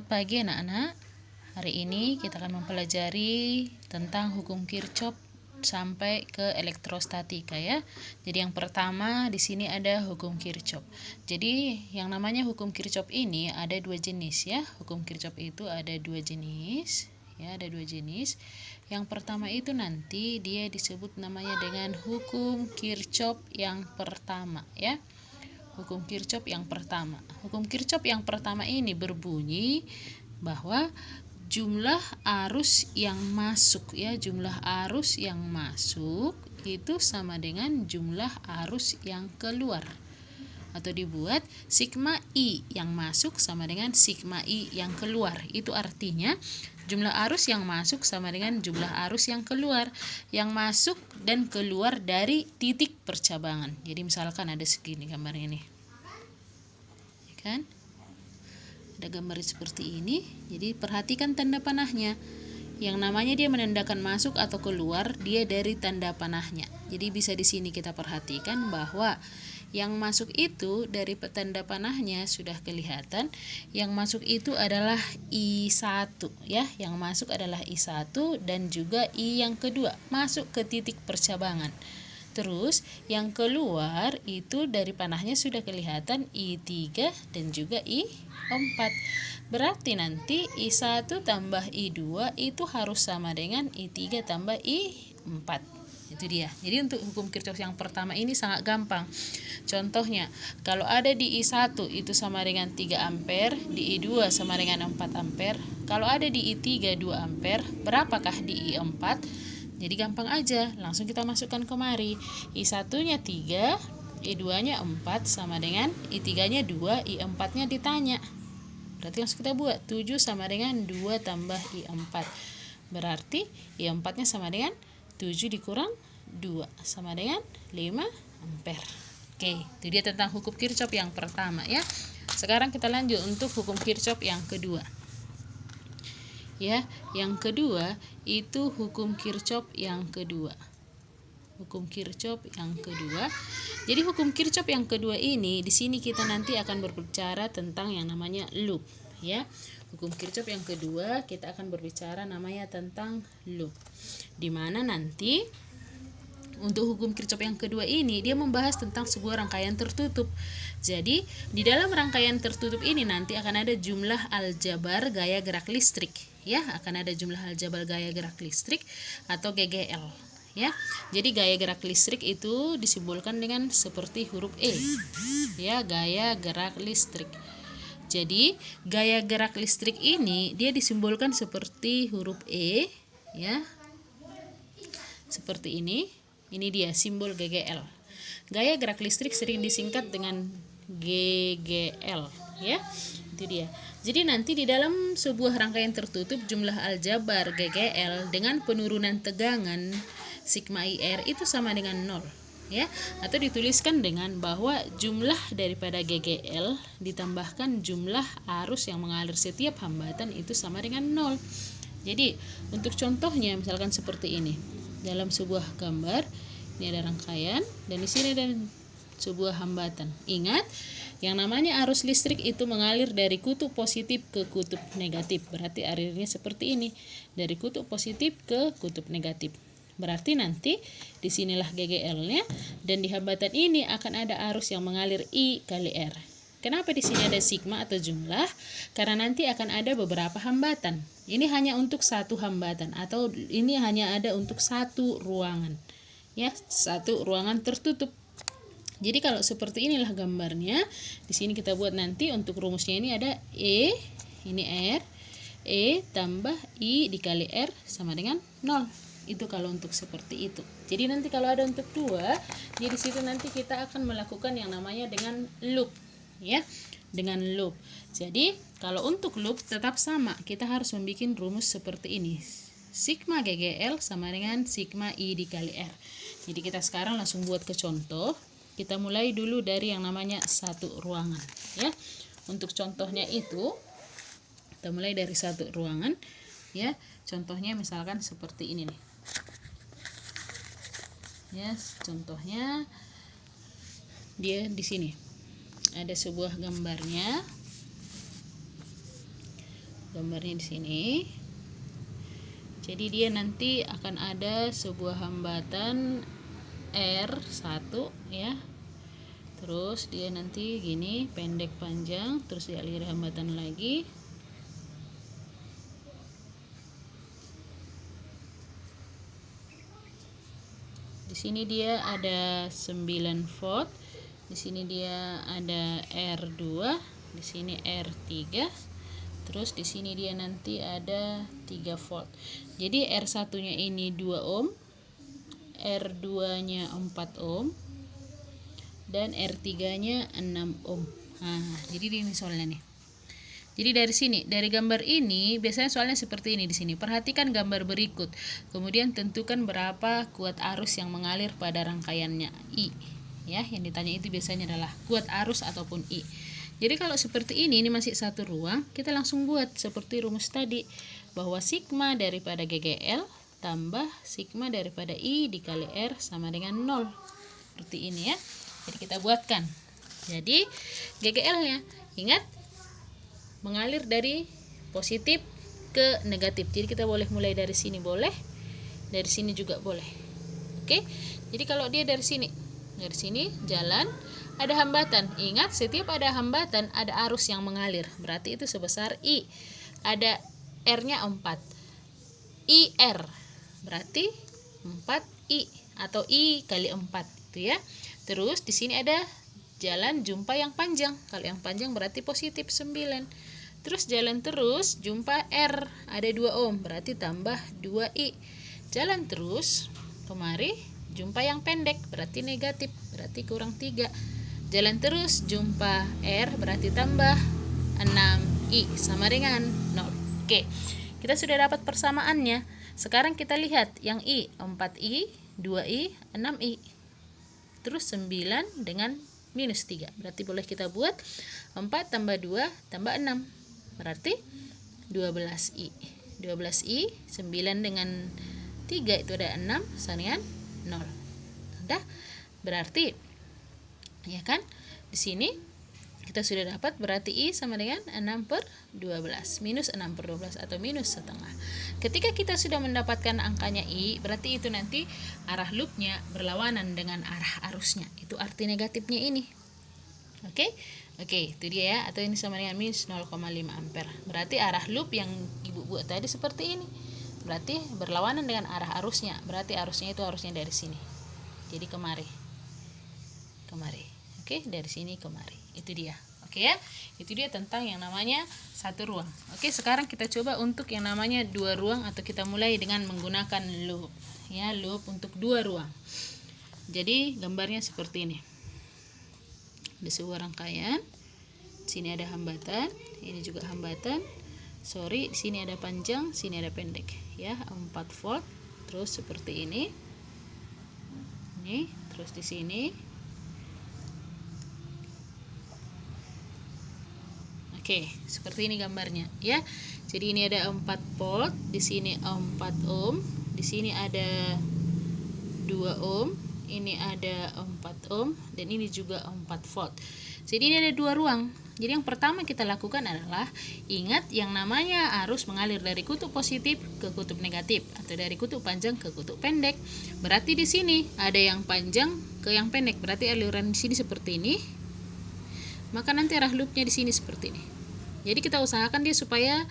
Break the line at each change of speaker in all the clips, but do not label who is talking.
Selamat pagi anak-anak. Hari ini kita akan mempelajari tentang hukum Kirchhoff sampai ke elektrostatika ya. Jadi yang pertama di sini ada hukum Kirchhoff. Jadi yang namanya hukum Kirchhoff ini ada dua jenis ya. Hukum Kirchhoff itu ada dua jenis. Ya, ada dua jenis. Yang pertama itu nanti dia disebut namanya dengan hukum Kirchhoff yang pertama ya. Hukum Kirchhoff yang pertama. Hukum Kirchhoff yang pertama ini berbunyi bahwa jumlah arus yang masuk ya, jumlah arus yang masuk itu sama dengan jumlah arus yang keluar. Atau dibuat sigma I yang masuk sama dengan sigma I yang keluar. Itu artinya jumlah arus yang masuk sama dengan jumlah arus yang keluar. Yang masuk dan keluar dari titik percabangan. Jadi misalkan ada segini gambarnya nih. Ya kan? Ada gambar seperti ini. Jadi perhatikan tanda panahnya. Yang namanya dia menandakan masuk atau keluar, dia dari tanda panahnya. Jadi bisa di sini kita perhatikan bahwa yang masuk itu dari tanda panahnya sudah kelihatan. Yang masuk itu adalah I1 ya. Yang masuk adalah I1 dan juga I yang kedua masuk ke titik percabangan. Terus yang keluar itu dari panahnya sudah kelihatan I3 dan juga I4. Berarti nanti I1 tambah I2 itu harus sama dengan I3 tambah I4. Itu dia. Jadi untuk hukum Kirchhoff yang pertama ini sangat gampang. Contohnya, kalau ada di I1 itu sama dengan 3 ampere, di I2 sama dengan 4 ampere. Kalau ada di I3 2 ampere, berapakah di I4? Jadi gampang aja, langsung kita masukkan kemari. I1-nya 3, I2-nya 4 sama dengan I3-nya 2, I4-nya ditanya. Berarti langsung kita buat 7 sama dengan 2 tambah I4. Berarti I4-nya sama dengan 7 dikurang 2 sama dengan 5 ampere. Oke, itu dia tentang hukum Kirchhoff yang pertama ya. Sekarang kita lanjut untuk hukum Kirchhoff yang kedua. Ya, yang kedua itu hukum Kirchhoff yang kedua. Hukum Kirchhoff yang kedua. Jadi hukum Kirchhoff yang kedua ini di sini kita nanti akan berbicara tentang yang namanya loop, ya. Hukum Kirchhoff yang kedua kita akan berbicara namanya tentang loop. Di mana nanti untuk hukum Kirchhoff yang kedua ini dia membahas tentang sebuah rangkaian tertutup. Jadi di dalam rangkaian tertutup ini nanti akan ada jumlah aljabar gaya gerak listrik, ya, akan ada jumlah aljabar gaya gerak listrik atau GGL, ya. Jadi gaya gerak listrik itu disimbolkan dengan seperti huruf E, ya, gaya gerak listrik. Jadi gaya gerak listrik ini dia disimbolkan seperti huruf E, ya, seperti ini. Ini dia simbol GGL. Gaya gerak listrik sering disingkat dengan GGL, ya. Itu dia. Jadi nanti di dalam sebuah rangkaian tertutup jumlah aljabar GGL dengan penurunan tegangan sigma IR itu sama dengan 0, ya. Atau dituliskan dengan bahwa jumlah daripada GGL ditambahkan jumlah arus yang mengalir setiap hambatan itu sama dengan 0. Jadi untuk contohnya misalkan seperti ini. Dalam sebuah gambar ini ada rangkaian dan di sini ada sebuah hambatan. Ingat, yang namanya arus listrik itu mengalir dari kutub positif ke kutub negatif. Berarti alirnya seperti ini, dari kutub positif ke kutub negatif. Berarti nanti disinilah GGL-nya dan di hambatan ini akan ada arus yang mengalir I kali R. Kenapa di sini ada sigma atau jumlah? Karena nanti akan ada beberapa hambatan. Ini hanya untuk satu hambatan atau ini hanya ada untuk satu ruangan. Ya, satu ruangan tertutup. Jadi kalau seperti inilah gambarnya. Di sini kita buat nanti untuk rumusnya ini ada E, ini R, E tambah I dikali R sama dengan 0. Itu kalau untuk seperti itu. Jadi nanti kalau ada untuk 2, jadi di situ nanti kita akan melakukan yang namanya dengan loop. Ya, dengan loop. Jadi kalau untuk loop tetap sama, kita harus membuat rumus seperti ini. Sigma GGL sama dengan sigma I dikali R. Jadi kita sekarang langsung buat ke contoh. Kita mulai dulu dari yang namanya satu ruangan, ya. Untuk contohnya itu kita mulai dari satu ruangan, ya. Contohnya misalkan seperti ini nih. Ya, contohnya dia di sini. Ada sebuah gambarnya. gambarnya di sini. Jadi dia nanti akan ada sebuah hambatan R1 ya. Terus dia nanti gini, pendek panjang, terus dialiri hambatan lagi. Di sini dia ada 9 volt. Di sini dia ada R2, di sini R3. Terus di sini dia nanti ada 3 volt. Jadi R1-nya ini 2 ohm, R2-nya 4 ohm, dan R3-nya 6 ohm. Nah, jadi ini soalnya nih. Jadi dari sini, dari gambar ini biasanya soalnya seperti ini di sini. Perhatikan gambar berikut. Kemudian tentukan berapa kuat arus yang mengalir pada rangkaiannya I. Ya, yang ditanya itu biasanya adalah kuat arus ataupun I. Jadi kalau seperti ini masih satu ruang, kita langsung buat seperti rumus tadi, bahwa sigma daripada GGL tambah sigma daripada I dikali R sama dengan 0. Seperti ini ya. Jadi kita buatkan. Jadi GGL-nya, ingat, mengalir dari positif ke negatif. Jadi kita boleh mulai dari sini, boleh, dari sini juga boleh. Oke. Jadi kalau dia dari sini jalan, ada hambatan. Ingat, setiap ada hambatan ada arus yang mengalir. Berarti itu sebesar I. Ada R-nya 4. IR berarti 4I atau I kali 4 itu ya. Terus di sini ada jalan jumpa yang panjang. Kalau yang panjang berarti positif 9. Terus jalan terus jumpa R, ada 2 ohm, berarti tambah 2I. Jalan terus kemari jumpa yang pendek, berarti negatif, berarti kurang 3. Jalan terus jumpa R, berarti tambah 6I sama dengan 0. Oke, kita sudah dapat persamaannya. Sekarang kita lihat yang I, 4I, 2I, 6I. Terus 9 dengan minus 3. Berarti boleh kita buat 4 tambah 2 tambah 6. Berarti 12I. 12I, 9 dengan 3 itu ada 6 sama dengan 0. Sudah? Berarti ya kan? Di sini kita sudah dapat, berarti I sama dengan 6/12. Minus 6/12 atau minus setengah. Ketika kita sudah mendapatkan angkanya I, berarti itu nanti arah loopnya berlawanan dengan arah arusnya. Itu arti negatifnya ini. Oke, itu dia ya. Atau ini sama dengan minus 0,5 ampere. Berarti arah loop yang ibu buat tadi seperti ini. Berarti berlawanan dengan arah arusnya. Berarti arusnya itu harusnya dari sini. Jadi kemari. Oke, dari sini kemari. Itu dia. Oke ya. Itu dia tentang yang namanya satu ruang. Oke, sekarang kita coba untuk yang namanya 2 ruang, atau kita mulai dengan menggunakan loop. Ya, loop untuk 2 ruang. Jadi gambarnya seperti ini. Ada sebuah rangkaian. Sini ada hambatan, ini juga hambatan. Di sini ada panjang, sini ada pendek. Ya, 4 volt. Terus seperti ini. Ini, terus di sini. Oke, seperti ini gambarnya ya. Jadi ini ada 4 volt, di sini 4 ohm, di sini ada 2 ohm, ini ada 4 ohm, dan ini juga 4 volt. Jadi ini ada 2 ruang. Jadi yang pertama kita lakukan adalah, ingat yang namanya arus mengalir dari kutub positif ke kutub negatif, atau dari kutub panjang ke kutub pendek. Berarti di sini ada yang panjang ke yang pendek, berarti aliran di sini seperti ini. Maka nanti arah loopnya di sini seperti ini. Jadi kita usahakan dia supaya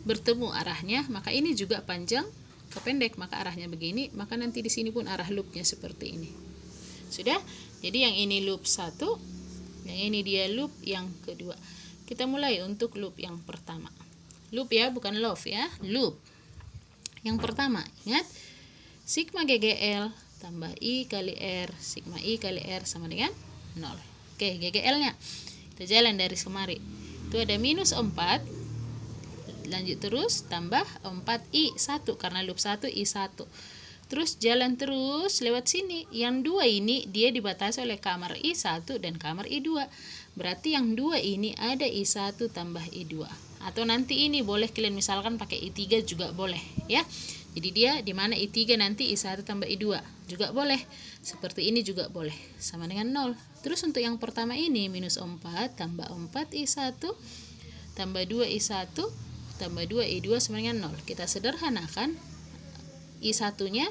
bertemu arahnya. Maka ini juga panjang ke pendek, maka arahnya begini. Maka nanti di sini pun arah loopnya seperti ini. Sudah? Jadi yang ini loop 1, yang ini dia loop yang kedua. Kita mulai untuk loop yang pertama. Loop ya, bukan love ya. Loop. Yang pertama, ingat, sigma GGL tambah I kali R, sigma I kali R sama dengan 0. Oke, GGL-nya. Kita jalan dari kemari. Itu ada minus 4. Lanjut terus, tambah 4I1, karena loop 1 I1. Terus jalan terus lewat sini. Yang 2 ini dia dibatasi oleh kamar I1 dan kamar I2. Berarti yang 2 ini ada I1 tambah I2. Atau nanti ini boleh kalian misalkan pakai I3 juga boleh ya. Jadi dia di mana I3 nanti I1 tambah I2 juga boleh. Seperti ini juga boleh. Sama dengan 0. Terus untuk yang pertama ini minus 4 tambah 4 I1 tambah 2 I1 tambah 2I2 sama dengan 0. Kita sederhanakan, I1-nya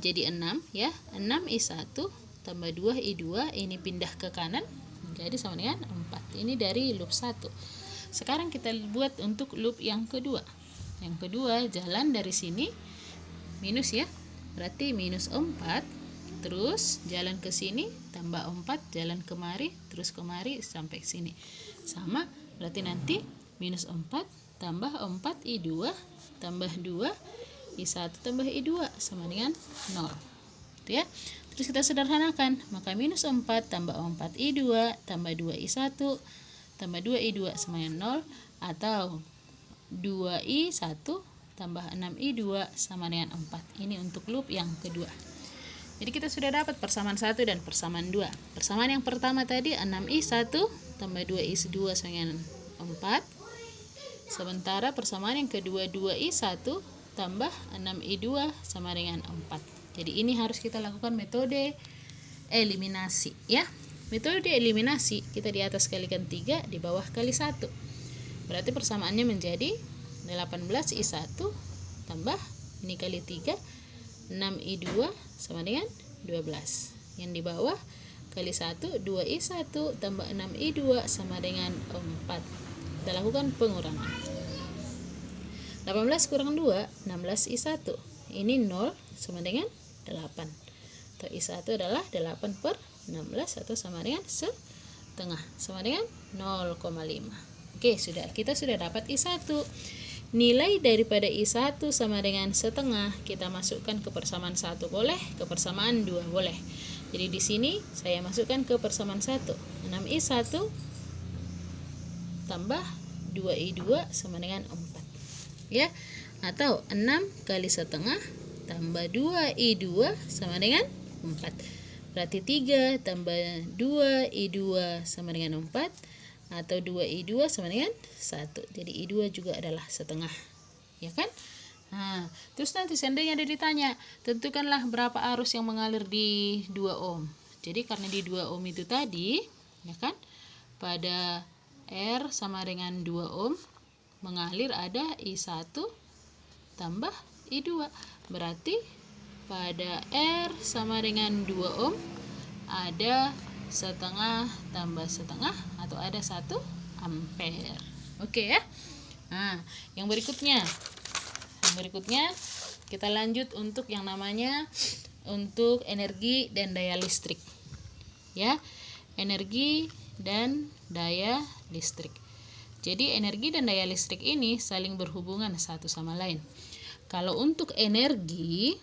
jadi 6 ya. 6I1 tambah 2I2, ini pindah ke kanan jadi sama dengan 4. Ini dari loop 1. Sekarang kita buat untuk loop yang kedua. Yang kedua, jalan dari sini minus ya. Berarti minus 4, terus jalan ke sini tambah 4, jalan kemari, terus kemari sampai sini. Sama, berarti nanti minus 4 tambah 4I2 tambah 2I1 tambah I2 sama dengan 0. Itu ya. Terus kita sederhanakan, maka minus 4 tambah 4I2 tambah 2I1 tambah 2I2 sama dengan 0, atau 2I1 tambah 6I2 sama dengan 4. Ini untuk loop yang kedua. Jadi kita sudah dapat persamaan 1 dan persamaan 2. Persamaan yang pertama tadi 6I1 tambah 2I2 sama dengan 4. Sementara persamaan yang kedua 2I1 tambah 6I2 sama dengan 4. Jadi ini harus kita lakukan metode eliminasi ya. Metode eliminasi, kita di atas kalikan 3, di bawah kali 1. Berarti persamaannya menjadi 18I1 tambah ini kali 3, 6I2 sama dengan 12. Yang di bawah kali 1, 2I1 tambah 6I2 sama dengan 4. Kita lakukan pengurangan. 18 kurang 2, 16I1. Ini 0 sama dengan 8. Atau I1 adalah 8/16 atau sama dengan setengah, sama dengan 0,5. Oke, kita sudah dapat I1. Nilai daripada I1 sama dengan setengah kita masukkan ke persamaan 1 boleh, ke persamaan 2 boleh. Jadi di sini saya masukkan ke persamaan 1. 6I1 tambah 2I2 sama dengan 4. Ya. Atau 6 kali setengah tambah 2I2 sama dengan 4. Berarti 3 tambah 2I2 sama dengan 4, atau 2I2 sama dengan 1. Jadi I2 juga adalah setengah. Ya kan? Nah, terus nanti seandainya ada ditanya, tentukanlah berapa arus yang mengalir di 2 ohm. Jadi karena di 2 ohm itu tadi, ya kan? Pada R sama dengan 2 ohm mengalir ada I1 tambah I2. Berarti pada R sama dengan 2 ohm ada setengah tambah setengah, atau ada 1 ampere. Oke ya. Nah, yang berikutnya kita lanjut untuk yang namanya untuk energi dan daya listrik. Ya, energi dan daya listrik. Jadi energi dan daya listrik ini saling berhubungan satu sama lain. Kalau untuk energi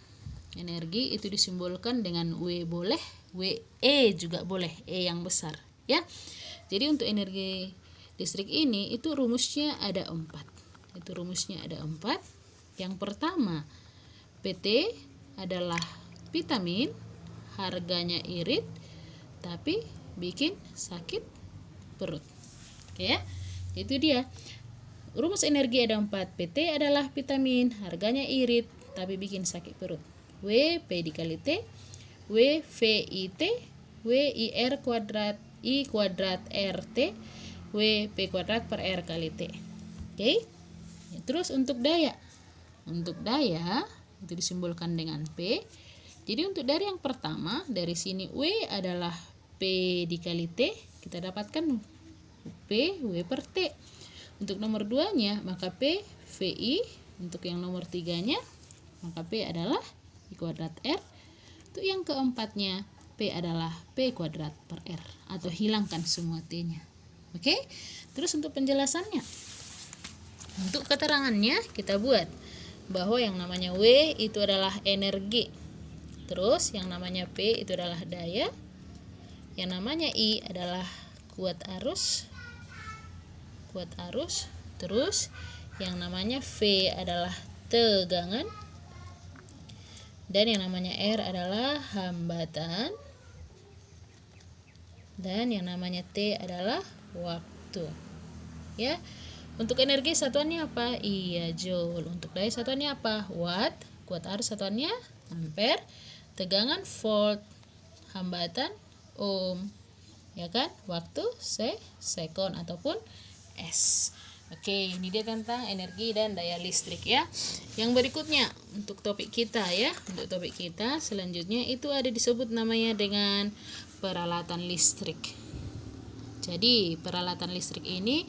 itu disimbolkan dengan W boleh, WE juga boleh, E yang besar ya. Jadi untuk energi listrik ini itu rumusnya ada 4. Yang pertama, PT adalah vitamin, harganya irit tapi bikin sakit perut. Oke ya. Itu dia. Rumus energi ada 4. PT adalah vitamin, harganya irit tapi bikin sakit perut. W P dikali T, W VIT, W IR kuadrat I kuadrat RT, W P kuadrat per R kali T. Oke. Terus untuk daya itu disimbolkan dengan P. Jadi untuk dari yang pertama, dari sini W adalah P dikali T, kita dapatkan P W per T. Untuk nomor 2-nya maka P VI. Untuk yang nomor 3-nya maka P adalah I kuadrat R. Untuk yang keempatnya P adalah P kuadrat per R, atau hilangkan semua T-nya. Oke? Terus untuk penjelasannya, untuk keterangannya kita buat bahwa yang namanya W itu adalah energi. Terus yang namanya P itu adalah daya. Yang namanya I adalah kuat arus. Terus yang namanya V adalah tegangan. Dan yang namanya R adalah hambatan. Dan yang namanya T adalah waktu. Ya. Untuk energi satuannya apa? Iya, joule. Untuk daya satuannya apa? Watt. Kuat arus satuannya ampere. Tegangan volt. Hambatan ohm. Ya kan? Waktu sekon ataupun S. Oke, ini dia tentang energi dan daya listrik ya. Yang berikutnya untuk topik kita ya. Untuk topik kita selanjutnya itu ada disebut namanya dengan peralatan listrik. Jadi, peralatan listrik ini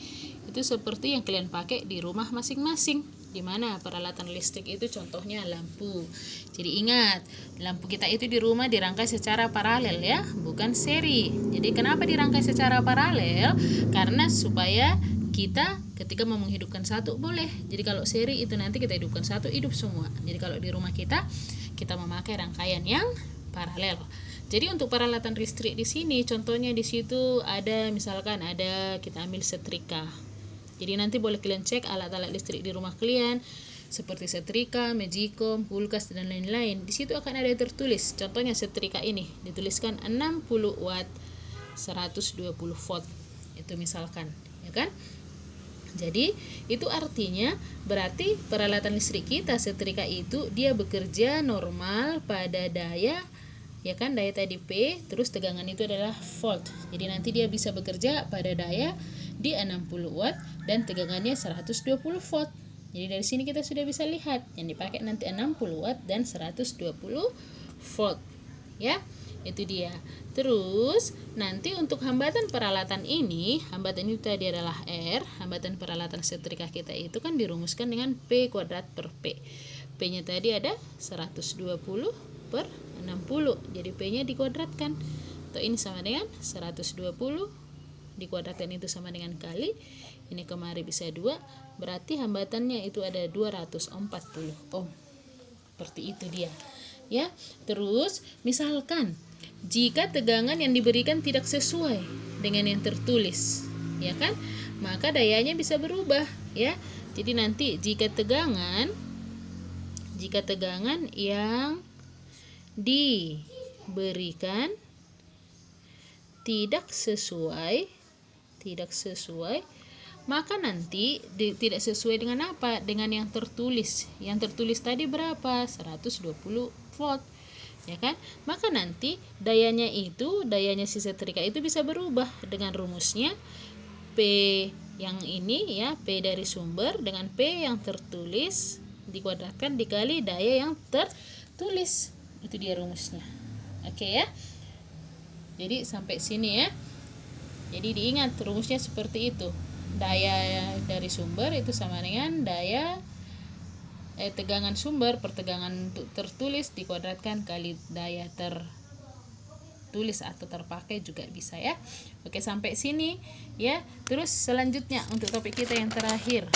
itu seperti yang kalian pakai di rumah masing-masing. Di mana peralatan listrik itu contohnya lampu. Jadi ingat, lampu kita itu di rumah dirangkai secara paralel ya, bukan seri. Jadi kenapa dirangkai secara paralel? Karena supaya kita ketika mau menghidupkan satu boleh. Jadi kalau seri itu nanti kita hidupkan satu, hidup semua. Jadi kalau di rumah kita memakai rangkaian yang paralel. Jadi untuk peralatan listrik di sini contohnya di situ ada misalkan ada kita ambil setrika. Jadi nanti boleh kalian cek alat-alat listrik di rumah kalian seperti setrika, magicom, kulkas dan lain-lain. Di situ akan ada tertulis. Contohnya setrika ini dituliskan 60 watt 120 volt. Itu misalkan, ya kan? Jadi itu artinya berarti peralatan listrik kita setrika itu dia bekerja normal pada daya, ya kan, daya tadi P, terus tegangan itu adalah volt. Jadi nanti dia bisa bekerja pada daya di 60 watt dan tegangannya 120 volt. Jadi dari sini kita sudah bisa lihat yang dipakai nanti 60 watt dan 120 volt. Ya, itu dia. Terus nanti untuk hambatan peralatan ini, hambatan itu tadi adalah R, hambatan peralatan setrika kita itu kan dirumuskan dengan P kuadrat per P. P-nya tadi ada 120 per 60. Jadi P-nya dikuadratkan. Atau ini sama dengan 120 dikuadratkan itu sama dengan kali. Ini kemari bisa 2. Berarti hambatannya itu ada 240 ohm. Seperti itu dia. Ya. Terus misalkan jika tegangan yang diberikan tidak sesuai dengan yang tertulis, ya kan? Maka dayanya bisa berubah, ya. Jadi nanti jika tegangan yang diberikan tidak sesuai, maka nanti tidak sesuai dengan apa? Dengan yang tertulis. Yang tertulis tadi berapa? 120 volt. Ya kan? Maka nanti dayanya si setrika itu bisa berubah dengan rumusnya P yang ini ya, P dari sumber dengan P yang tertulis dikuadratkan dikali daya yang tertulis. Itu dia rumusnya. Oke ya. Jadi sampai sini ya. Jadi diingat rumusnya seperti itu. Daya dari sumber itu sama dengan daya tegangan sumber per tegangan tertulis dikuadratkan kali daya tertulis atau terpakai juga bisa ya. Oke, sampai sini ya. Terus selanjutnya untuk topik kita yang terakhir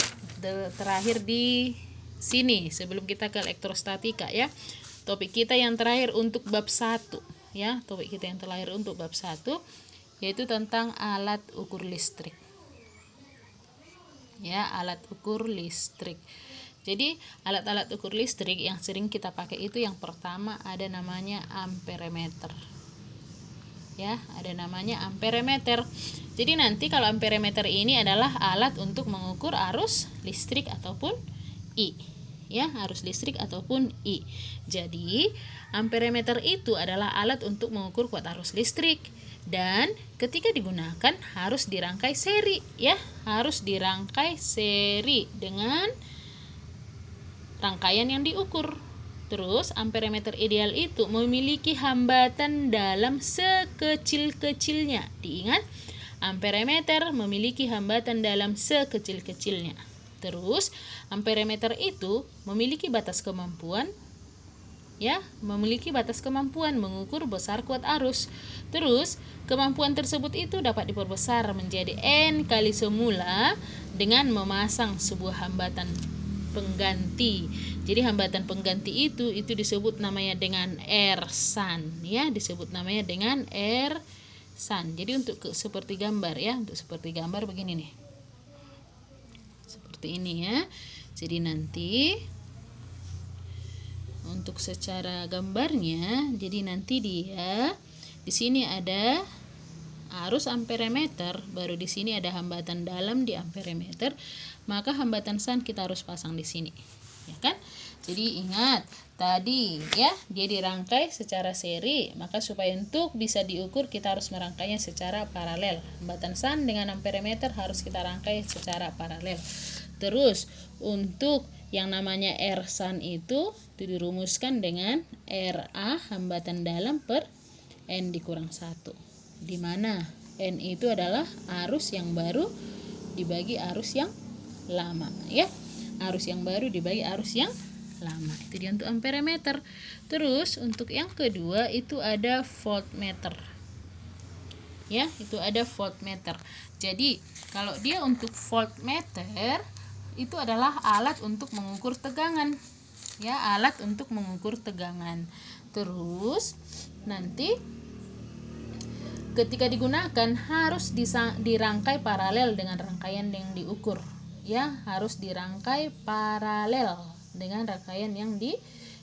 di sini sebelum kita ke elektrostatika ya. Topik kita yang terakhir untuk bab 1 ya. Topik kita yang terakhir untuk bab 1 yaitu tentang alat ukur listrik. Ya, alat ukur listrik. Jadi alat-alat ukur listrik yang sering kita pakai itu yang pertama ada namanya amperemeter. Ya, ada namanya amperemeter. Jadi nanti kalau amperemeter ini adalah alat untuk mengukur arus listrik ataupun I. Ya, arus listrik ataupun I. Jadi amperemeter itu adalah alat untuk mengukur kuat arus listrik. Dan ketika digunakan harus dirangkai seri ya, harus dirangkai seri dengan rangkaian yang diukur. Terus amperemeter ideal itu memiliki hambatan dalam sekecil-kecilnya. Diingat, amperemeter memiliki hambatan dalam sekecil-kecilnya. Terus amperemeter itu memiliki batas kemampuan ya, memiliki batas kemampuan mengukur besar kuat arus. Terus kemampuan tersebut itu dapat diperbesar menjadi N kali semula dengan memasang sebuah hambatan pengganti. Jadi hambatan pengganti itu disebut namanya dengan R-san ya, disebut namanya dengan R-san. Jadi untuk seperti gambar ya, untuk seperti gambar begini nih. Seperti ini ya. Jadi nanti untuk secara gambarnya, jadi nanti dia di sini ada arus amperemeter, baru di sini ada hambatan dalam di amperemeter, maka hambatan san kita harus pasang di sini ya kan? Jadi ingat tadi ya, dia dirangkai secara seri, maka supaya untuk bisa diukur kita harus merangkainya secara paralel. Hambatan SAN dengan amperemeter harus kita rangkai secara paralel. Terus untuk yang namanya R SAN itu dirumuskan dengan RA hambatan dalam per N dikurang 1. Di mana N itu adalah arus yang baru dibagi arus yang lama ya. Arus yang baru dibagi arus yang lama. Itu dia untuk amperemeter. Terus untuk yang kedua itu ada voltmeter. Ya, itu ada voltmeter. Jadi, kalau dia untuk voltmeter itu adalah alat untuk mengukur tegangan. Ya, alat untuk mengukur tegangan. Terus nanti ketika digunakan harus dirangkai paralel dengan rangkaian yang diukur. Ya, harus dirangkai paralel dengan rangkaian yang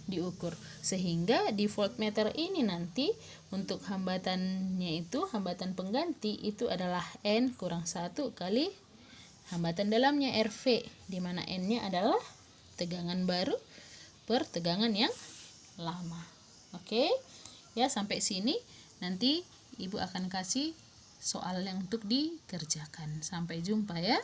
diukur. Sehingga di voltmeter ini nanti untuk hambatannya itu, hambatan pengganti itu adalah N kurang 1 kali hambatan dalamnya RV, di mana N-nya adalah tegangan baru per tegangan yang lama. Oke. Ya, sampai sini nanti Ibu akan kasih soal yang untuk dikerjakan. Sampai jumpa ya.